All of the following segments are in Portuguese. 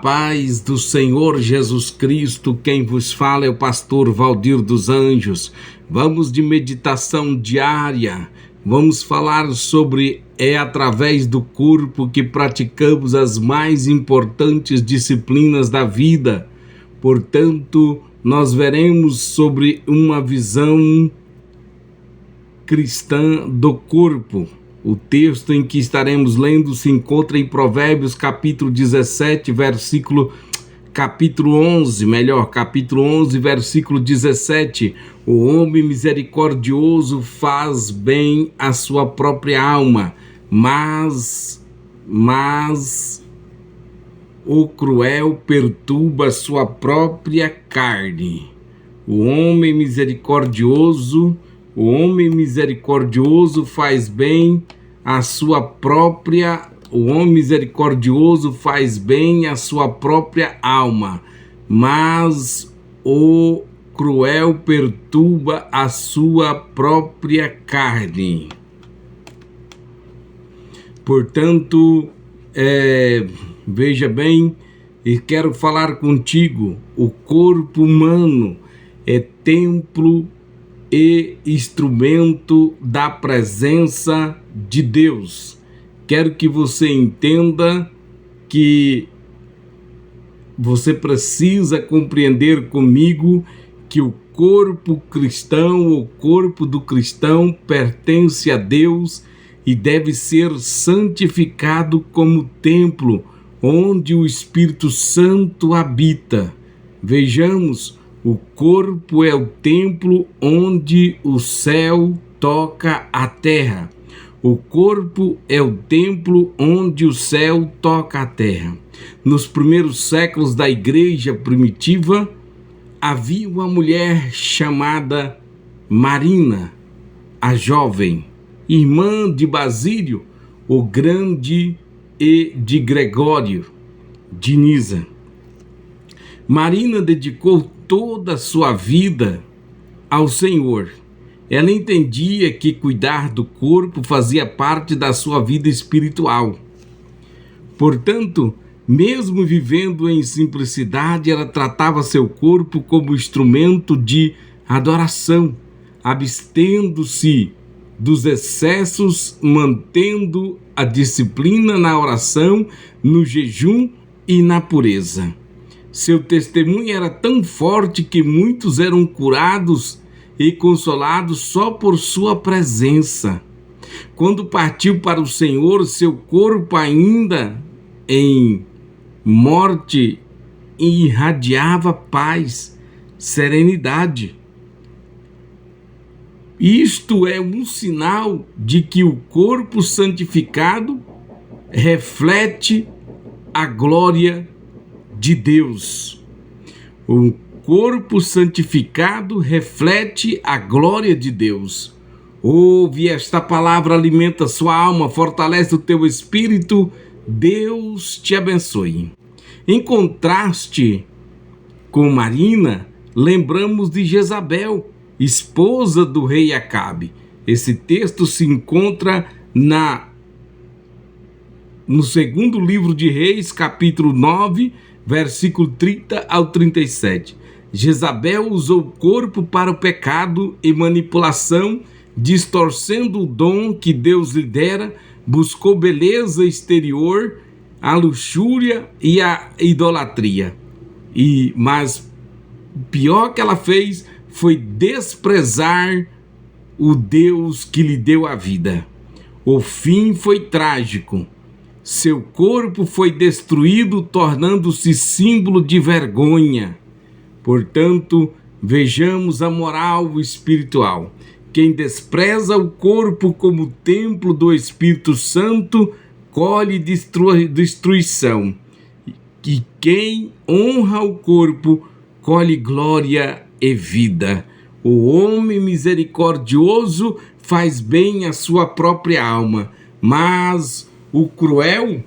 Paz do Senhor Jesus Cristo, quem vos fala é o pastor Valdir dos Anjos. Vamos de meditação diária, vamos falar sobre através do corpo que praticamos as mais importantes disciplinas da vida. Portanto, nós veremos sobre uma visão cristã do corpo. O texto em que estaremos lendo se encontra em Provérbios capítulo 11, versículo 17. O homem misericordioso faz bem à sua própria alma, mas o cruel perturba a sua própria carne. O homem misericordioso faz bem a sua própria, alma, mas o cruel perturba a sua própria carne. Portanto, veja bem, e quero falar contigo, o corpo humano é templo e instrumento da presença de Deus. Quero que você entenda que você precisa compreender comigo que o corpo cristão, o corpo do cristão pertence a Deus e deve ser santificado como templo onde o Espírito Santo habita. Vejamos, o corpo é o templo onde o céu toca a terra. O corpo é o templo onde o céu toca a terra. Nos primeiros séculos da igreja primitiva, havia uma mulher chamada Marina, a jovem, irmã de Basílio, o Grande, e de Gregório de Nisa. Marina dedicou toda a sua vida ao Senhor. Ela entendia que cuidar do corpo fazia parte da sua vida espiritual. Portanto, mesmo vivendo em simplicidade, ela tratava seu corpo como instrumento de adoração, abstendo-se dos excessos, mantendo a disciplina na oração, no jejum e na pureza. Seu testemunho era tão forte que muitos eram curados e consolados só por sua presença. Quando partiu para o Senhor, seu corpo ainda em morte irradiava paz, serenidade. Isto é um sinal de que o corpo santificado reflete a glória de Deus. O corpo santificado reflete a glória de Deus. Ouve esta palavra, alimenta sua alma, fortalece o teu espírito. Deus te abençoe. Em contraste com Marina, lembramos de Jezabel, esposa do rei Acabe. Esse texto se encontra no segundo livro de Reis, capítulo 9, versículo 30 ao 37. Jezabel usou o corpo para o pecado e manipulação, distorcendo o dom que Deus lhe dera, buscou beleza exterior, a luxúria e a idolatria. Mas o pior que ela fez foi desprezar o Deus que lhe deu a vida. O fim foi trágico. Seu corpo foi destruído, tornando-se símbolo de vergonha. Portanto, vejamos a moral espiritual. Quem despreza o corpo como templo do Espírito Santo, colhe destruição. E quem honra o corpo, colhe glória e vida. O homem misericordioso faz bem à sua própria alma, mas o cruel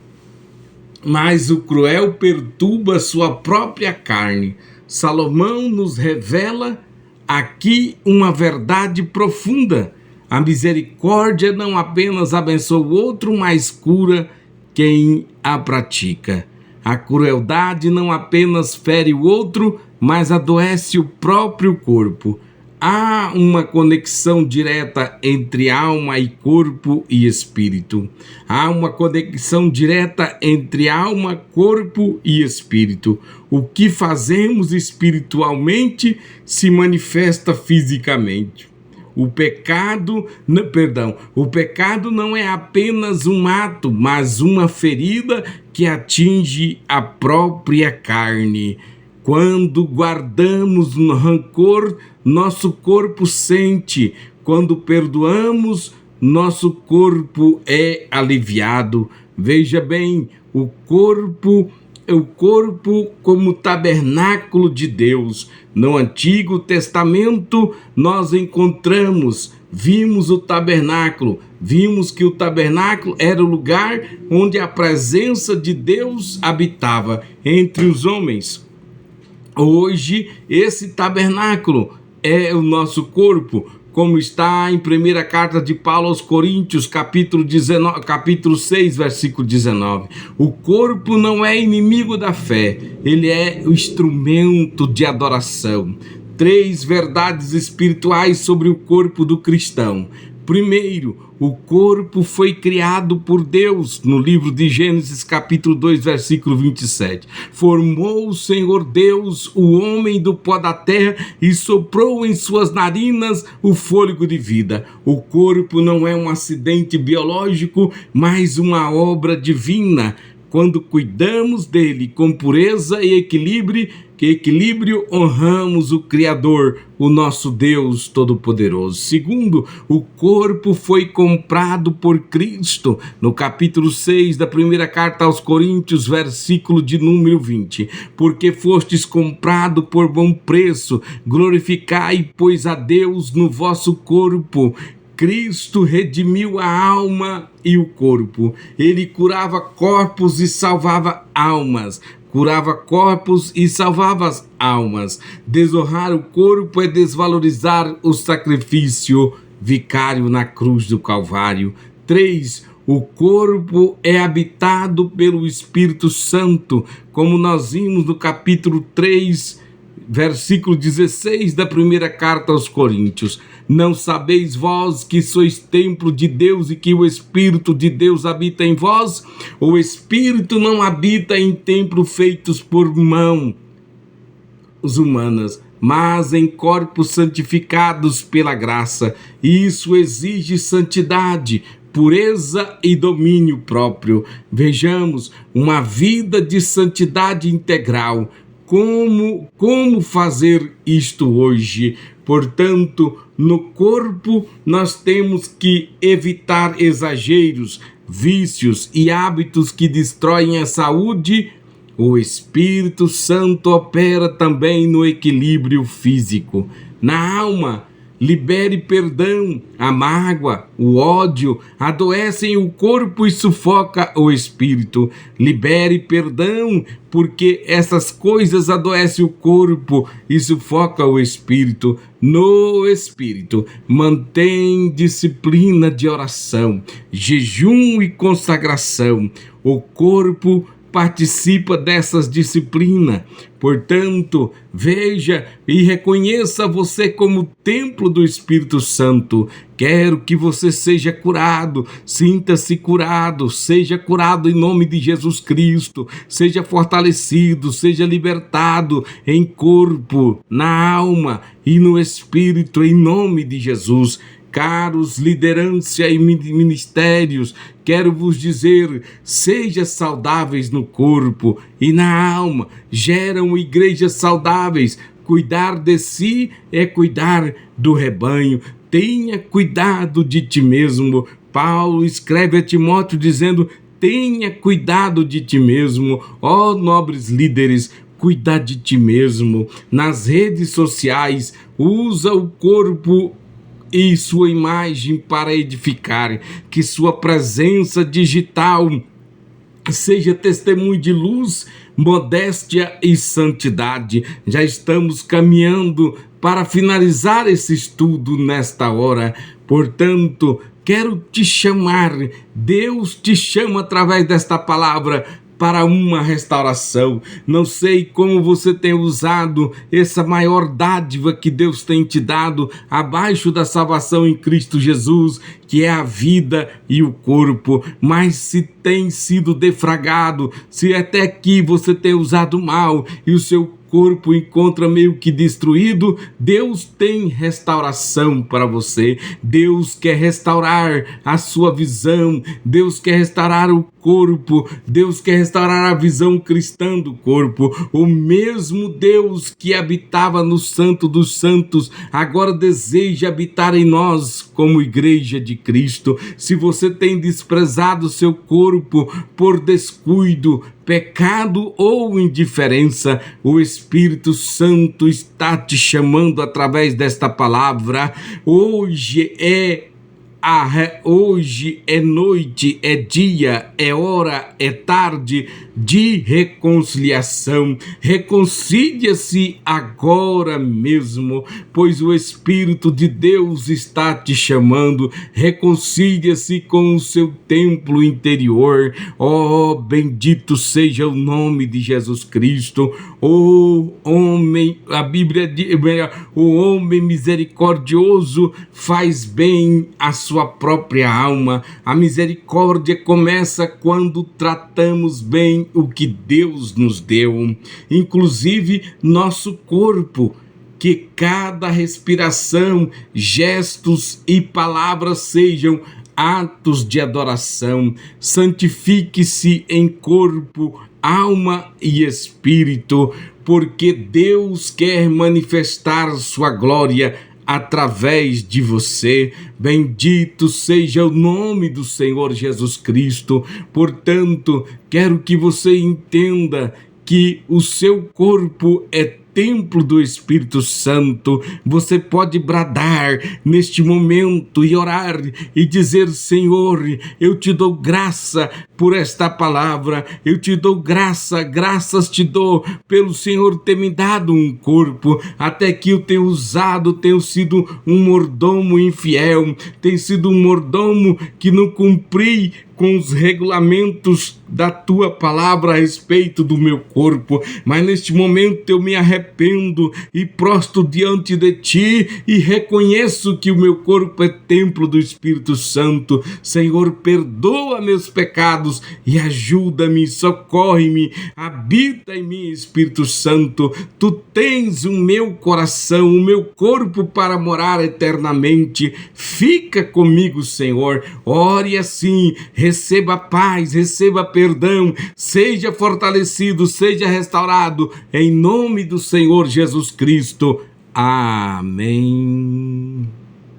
perturba a sua própria carne. Salomão nos revela aqui uma verdade profunda. A misericórdia não apenas abençoa o outro, mas cura quem a pratica. A crueldade não apenas fere o outro, mas adoece o próprio corpo. Há uma conexão direta entre alma e corpo e espírito. Há uma conexão direta entre alma, corpo e espírito. O que fazemos espiritualmente se manifesta fisicamente. O pecado não é apenas um ato, mas uma ferida que atinge a própria carne. Quando guardamos no rancor, nosso corpo sente. Quando perdoamos, nosso corpo é aliviado. Veja bem, o corpo como tabernáculo de Deus. No Antigo Testamento nós vimos o tabernáculo, vimos que o tabernáculo era o lugar onde a presença de Deus habitava entre os homens. Hoje, esse tabernáculo é o nosso corpo, como está em primeira carta de Paulo aos Coríntios, capítulo 6, versículo 19. O corpo não é inimigo da fé, ele é o instrumento de adoração. 3 verdades espirituais sobre o corpo do cristão. Primeiro, o corpo foi criado por Deus, no livro de Gênesis, capítulo 2, versículo 27. Formou o Senhor Deus o homem do pó da terra e soprou em suas narinas o fôlego de vida. O corpo não é um acidente biológico, mas uma obra divina. Quando cuidamos dele com pureza e equilíbrio, honramos o Criador, o nosso Deus Todo-Poderoso. Segundo, o corpo foi comprado por Cristo, no capítulo 6 da primeira carta aos Coríntios, versículo de número 20. Porque fostes comprado por bom preço, glorificai, pois, a Deus no vosso corpo. Cristo redimiu a alma e o corpo. Ele curava corpos e salvava almas. Desonrar o corpo é desvalorizar o sacrifício vicário na cruz do Calvário. 3. O corpo é habitado pelo Espírito Santo, como nós vimos no capítulo 3, versículo 16 da primeira carta aos Coríntios. Não sabeis vós que sois templo de Deus e que o Espírito de Deus habita em vós? O Espírito não habita em templo feitos por mãos humanas, mas em corpos santificados pela graça. Isso exige santidade, pureza e domínio próprio. Vejamos, uma vida de santidade integral. Como fazer isto hoje? Portanto, no corpo nós temos que evitar exageros, vícios e hábitos que destroem a saúde. O Espírito Santo opera também no equilíbrio físico. Na alma, libere perdão. A mágoa, o ódio adoecem o corpo e sufoca o espírito. Libere perdão, porque essas coisas adoecem o corpo e sufoca o espírito. No espírito, mantém disciplina de oração, jejum e consagração. O corpo participa dessas disciplinas. Portanto, veja e reconheça você como templo do Espírito Santo. Quero que você seja curado, sinta-se curado, seja curado em nome de Jesus Cristo, seja fortalecido, seja libertado em corpo, na alma e no espírito, em nome de Jesus. Caros liderança e ministérios, quero vos dizer, sejam saudáveis no corpo e na alma, geram igrejas saudáveis. Cuidar de si é cuidar do rebanho. Tenha cuidado de ti mesmo. Paulo escreve a Timóteo dizendo, tenha cuidado de ti mesmo. Ó nobres líderes, cuida de ti mesmo. Nas redes sociais, usa o corpo e sua imagem para edificar, que sua presença digital seja testemunho de luz, modéstia e santidade. Já estamos caminhando para finalizar esse estudo nesta hora, portanto, quero te chamar, Deus te chama através desta palavra para uma restauração. Não sei como você tem usado essa maior dádiva que Deus tem te dado abaixo da salvação em Cristo Jesus, que é a vida e o corpo, mas se tem sido defragado, se até aqui você tem usado mal e o seu corpo encontra meio que destruído, Deus tem restauração para você. Deus quer restaurar a sua visão, Deus quer restaurar o corpo, Deus quer restaurar a visão cristã do corpo. O mesmo Deus que habitava no Santo dos Santos agora deseja habitar em nós como igreja de Cristo. Se você tem desprezado seu corpo por descuido, pecado ou indiferença, o Espírito Santo está te chamando através desta palavra. Hoje é noite, é dia, é hora, é tarde de reconciliação. Reconcilia-se agora mesmo, pois o Espírito de Deus está te chamando. Reconcilia-se com o seu templo interior. Oh, bendito seja o nome de Jesus Cristo. O homem, a Bíblia diz, o homem misericordioso faz bem a sua própria alma. A misericórdia começa quando tratamos bem o que Deus nos deu, inclusive nosso corpo. Que cada respiração, gestos e palavras sejam atos de adoração. Santifique-se em corpo, alma e espírito, porque Deus quer manifestar sua glória através de você. Bendito seja o nome do Senhor Jesus Cristo. Portanto, quero que você entenda que o seu corpo é templo do Espírito Santo. Você pode bradar neste momento e orar e dizer: Senhor, eu te dou graça por esta palavra, eu te dou graças te dou pelo Senhor ter me dado um corpo. Até que eu tenho usado, tenho sido um mordomo infiel, tenho sido um mordomo que não cumpri com os regulamentos da tua palavra a respeito do meu corpo, mas neste momento eu me arrependo e prostro diante de ti e reconheço que o meu corpo é templo do Espírito Santo. Senhor, perdoa meus pecados e ajuda-me, socorre-me, habita em mim, Espírito Santo. Tu tens o meu coração, o meu corpo para morar eternamente. Fica comigo, Senhor. Ore assim, receba paz, receba perdão, seja fortalecido, seja restaurado, em nome do Senhor Jesus Cristo. Amém.